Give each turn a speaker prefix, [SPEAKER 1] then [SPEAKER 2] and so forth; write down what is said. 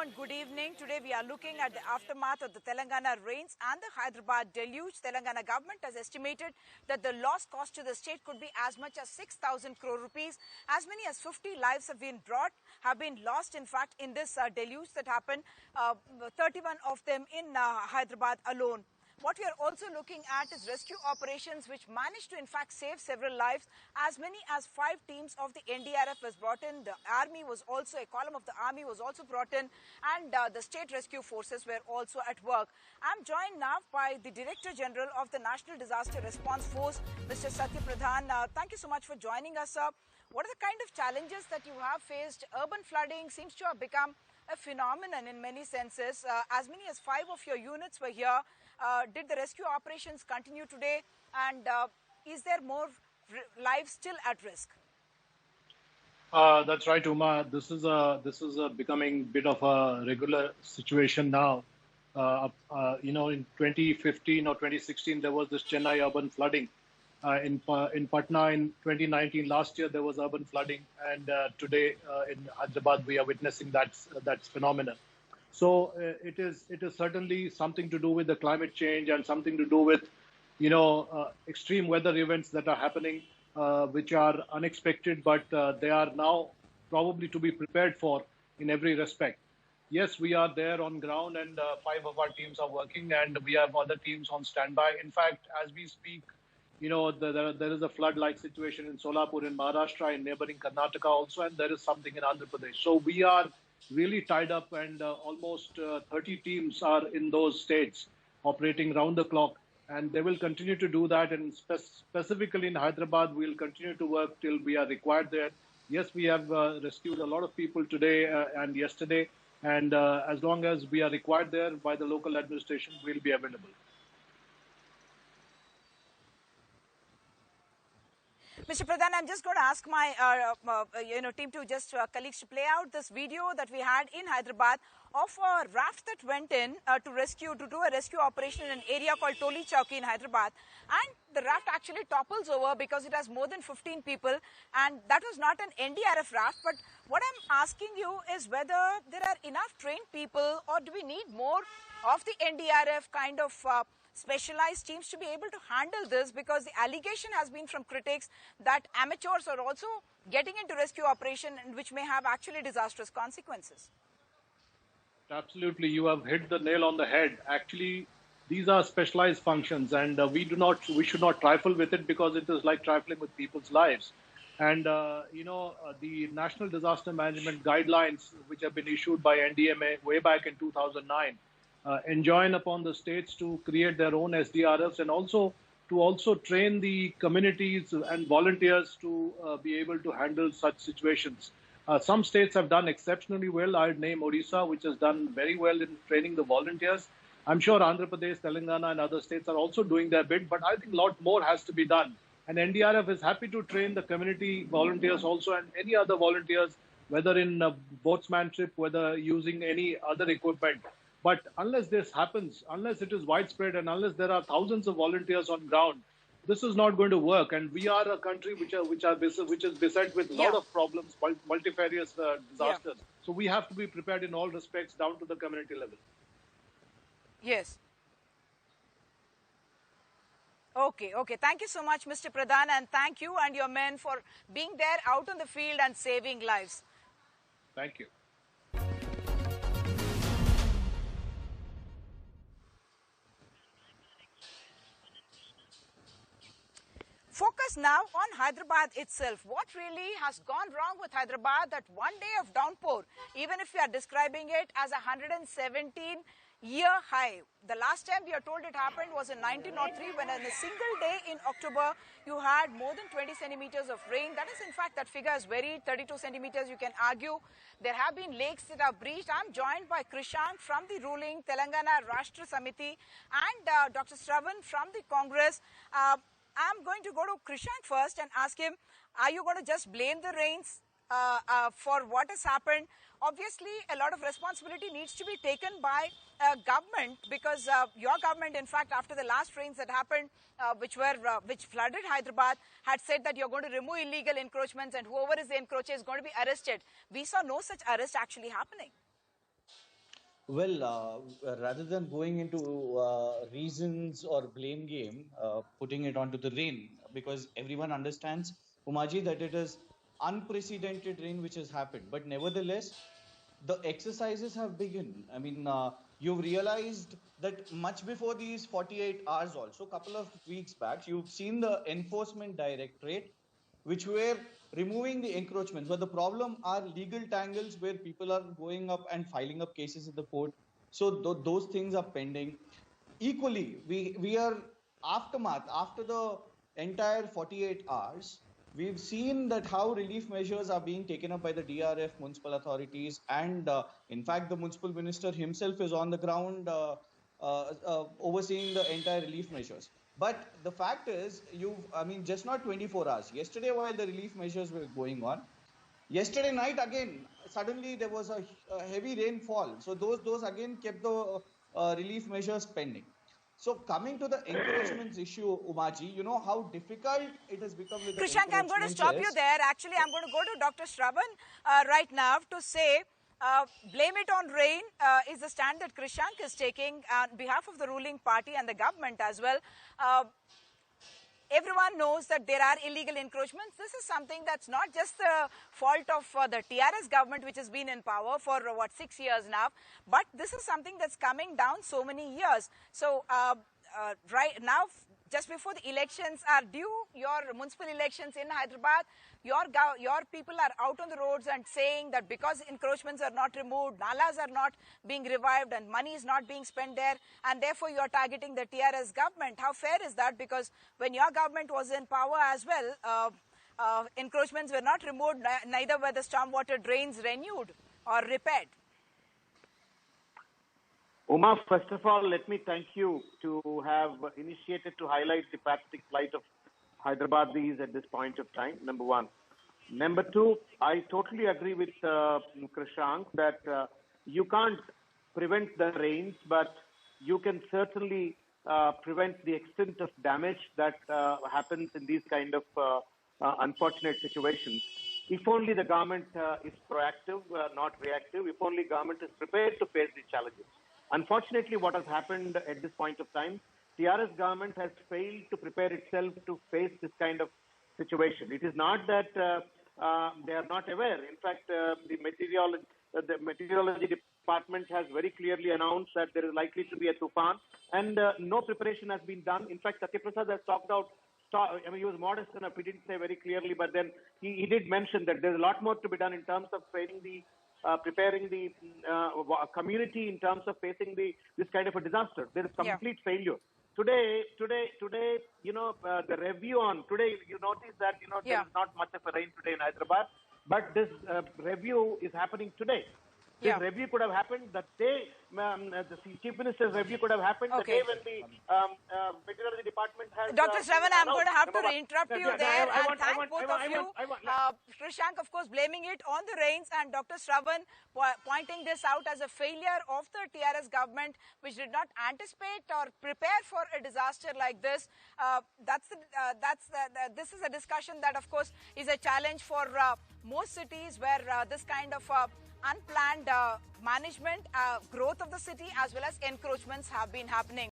[SPEAKER 1] and good evening. Today we are looking at the aftermath of the Telangana rains and the Hyderabad deluge. Telangana government has estimated that the loss cost to the state could be as much as 6,000 crore rupees. As many as 50 lives have been lost, in fact, in this deluge that happened, 31 of them in Hyderabad alone. What we are also looking at is rescue operations which managed to in fact save several lives. As many as 5 teams of the NDRF was brought in. The army was also, a column of the army was also brought in, and the state rescue forces were also at work. I'm joined now by the Director General of the National Disaster Response Force, Mr. Satya Pradhan. Thank you so much for joining us, sir. What are the kind of challenges that you have faced? Urban flooding seems to have become a phenomenon in many senses. As many as 5 of your units were here. Did the rescue operations continue today, and is there more lives still at risk?
[SPEAKER 2] That's right, Uma. This is a becoming bit of a regular situation now. In 2015 or 2016 there was this Chennai urban flooding. In Patna in 2019, last year there was urban flooding, and today in Hyderabad we are witnessing that phenomenon. So it is certainly something to do with the climate change and something to do with, extreme weather events that are happening, which are unexpected, but they are now probably to be prepared for in every respect. Yes, we are there on ground, and 5 of our teams are working, and we have other teams on standby. In fact, as we speak, there is a flood-like situation in Solapur in Maharashtra, in neighboring Karnataka also, and there is something in Andhra Pradesh. So we are really tied up, and almost 30 teams are in those states operating round the clock, and they will continue to do that. And specifically in Hyderabad, we'll continue to work till we are required there. Yes, we have rescued a lot of people today and yesterday, and as long as we are required there by the local administration, we'll be available.
[SPEAKER 1] Mr. Pradhan, I'm just going to ask my team to colleagues to play out this video that we had in Hyderabad of a raft that went in to do a rescue operation in an area called Toli Chowki in Hyderabad, and the raft actually topples over because it has more than 15 people, and that was not an NDRF raft. But what I'm asking you is whether there are enough trained people, or do we need more of the NDRF kind of specialized teams to be able to handle this, because the allegation has been from critics that amateurs are also getting into rescue operation, which may have actually disastrous consequences.
[SPEAKER 2] Absolutely, you have hit the nail on the head. Actually, these are specialized functions, and we should not trifle with it, because it is like trifling with people's lives. And the National Disaster Management Guidelines, which have been issued by NDMA way back in 2009, enjoin upon the states to create their own SDRFs, and also train the communities and volunteers to be able to handle such situations. Some states have done exceptionally well. I would name Odisha, which has done very well in training the volunteers. I'm sure Andhra Pradesh, Telangana and other states are also doing their bit, but I think a lot more has to be done. And NDRF is happy to train the community volunteers also, and any other volunteers, whether in boatsmanship, whether using any other equipment. But unless this happens, unless it is widespread, and unless there are thousands of volunteers on ground, this is not going to work. And we are a country which is beset with a lot of problems, multifarious disasters. Yeah. So we have to be prepared in all respects, down to the community level.
[SPEAKER 1] Yes. Okay. Thank you so much, Mr. Pradhan, and thank you and your men for being there out on the field and saving lives.
[SPEAKER 2] Thank you.
[SPEAKER 1] Focus now on Hyderabad itself. What really has gone wrong with Hyderabad that one day of downpour, even if we are describing it as a 117-year high. The last time we are told it happened was in 1903, when in a single day in October, you had more than 20 centimeters of rain. That is, in fact, that figure is varied, 32 centimeters, you can argue. There have been lakes that are breached. I'm joined by Krishank from the ruling Telangana Rashtra Samiti and Dr. Shravan from the Congress. I'm going to go to Krishank first and ask him, are you going to just blame the rains for what has happened? Obviously, a lot of responsibility needs to be taken by government, because your government, in fact, after the last rains that happened, which flooded Hyderabad, had said that you're going to remove illegal encroachments, and whoever is the encroacher is going to be arrested. We saw no such arrest actually happening.
[SPEAKER 3] Well, rather than going into reasons or blame game, putting it onto the rain, because everyone understands, Umaji, that it is unprecedented rain which has happened. But nevertheless, the exercises have begun. I mean, you've realized that much before these 48 hours, also, couple of weeks back, you've seen the enforcement directorate which were removing the encroachments. But the problem are legal tangles where people are going up and filing up cases in the court. So those things are pending. Equally, we are aftermath after the entire 48 hours. We've seen that how relief measures are being taken up by the DRF, municipal authorities, and in fact, the municipal minister himself is on the ground overseeing the entire relief measures. But the fact is, I mean, just not 24 hours. Yesterday, while the relief measures were going on, yesterday night again, suddenly there was a heavy rainfall. So those again kept the relief measures pending. So coming to the encroachments issue, Umaji, you know how difficult it has become with the
[SPEAKER 1] Krishank, I'm going to
[SPEAKER 3] encroachments
[SPEAKER 1] stop you
[SPEAKER 3] is.
[SPEAKER 1] there. Actually, I'm going to go to Dr. Shravan right now to say blame it on rain is the stand that Krishank is taking on behalf of the ruling party and the government as well. Everyone knows that there are illegal encroachments. This is something that's not just the fault of the TRS government, which has been in power for, 6 years now, but this is something that's coming down so many years. So right now, just before the elections are due, your municipal elections in Hyderabad, your people are out on the roads and saying that because encroachments are not removed, nalas are not being revived and money is not being spent there, and therefore you are targeting the TRS government. How fair is that? Because when your government was in power as well, encroachments were not removed, neither were the stormwater drains renewed or repaired.
[SPEAKER 4] Uma, first of all, let me thank you to have initiated to highlight the pathetic plight of Hyderabadis at this point of time, number one. Number two, I totally agree with Krishank that you can't prevent the rains, but you can certainly prevent the extent of damage that happens in these kind of unfortunate situations. If only the government is proactive, not reactive, if only government is prepared to face these challenges. Unfortunately, what has happened at this point of time, TRS government has failed to prepare itself to face this kind of situation. It is not that they are not aware. In fact, the meteorology department has very clearly announced that there is likely to be a tufan, and no preparation has been done. In fact, Satyaprasad has talked out. I mean, he was modest enough. He didn't say very clearly, but then he did mention that there's a lot more to be done in terms of training the preparing the community in terms of facing this kind of a disaster. There is complete failure. Today, you know, the review on today, you notice that, you know, there is not much of a rain today in Hyderabad, but this review is happening today. This review could have happened the day, the Chief Minister's review could have happened the day when the Meteorology Department has...
[SPEAKER 1] Dr. Shravan, I'm going to have to interrupt you there and thank both of you. Krishank, of course, blaming it on the rains, and Dr. Shravan pointing this out as a failure of the TRS government, which did not anticipate or prepare for a disaster like this. This is a discussion that, of course, is a challenge for most cities where this kind of unplanned management, growth of the city as well as encroachments have been happening.